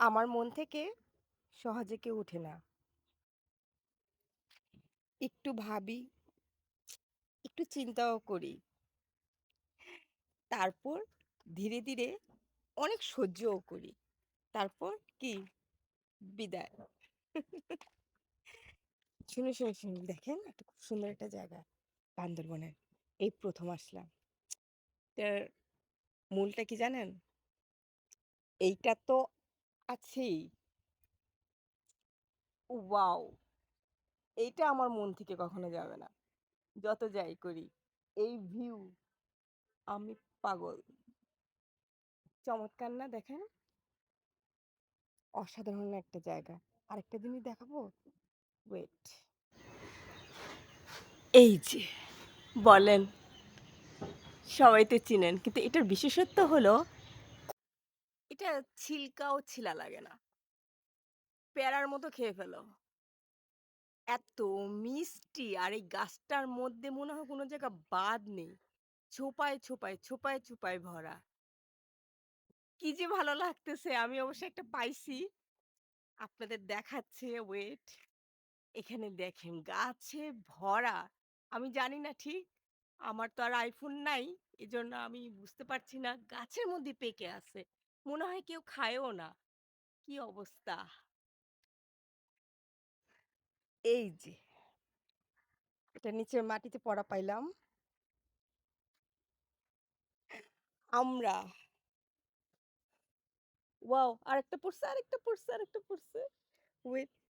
আমার মন থেকে সহজে কেউ ওঠে না। একটু ভাবি, একটু চিন্তাও করি। তারপর ধীরে, ধীরে অনেক সহ্যও করি। তারপর কি? বিদায়। শুনুন, দেখেন একটা খুব সুন্দর একটা জায়গা বান্দরবনের। এই ১ম আসলাম। এটার মূলটা কি জানেন? এইটা তো আছেই। ওয়াও! এইটা আমার মন থেকে কখনো যাবে না। যত যাই করি। এই ভিউ আমি পাগল। চমৎকার না দেখেন? অসাধারণ একটা জায়গা। আরেকটা জিনিস দেখাবো? ওয়েট। এই যে বলেন, সবাই তো চিনেন। কিন্তু এটার বিশেষত্ব হলো এটা ছিলকাও ছিলা লাগে না। পেয়ারার মতো খেয়ে ফেলো। এত মিষ্টি আর এই গাছটার মধ্যে মনে হয় কোনো জায়গা বাদ নেই। ছোপায় ভরা। কি যে ভালো লাগতেছে আমি অবশ্য একটা পাইছি। আপনাদের দেখাচ্ছে ওয়েট। এখানে দেখেন গাছে ভরা। আমি জানি না ঠিক। আমার তো আর আইফোন নাই। এজন্য আমি বুঝতে পারছি না। গাছের মধ্যে পেকে আছে। মনে হয় কেউ খায়ও না। কি অবস্থা! এই যে এটা নিচে মাটিতে পড়া পাইলাম। আমরা ওয়াও! আরেকটা পড়ছে। ওয়েট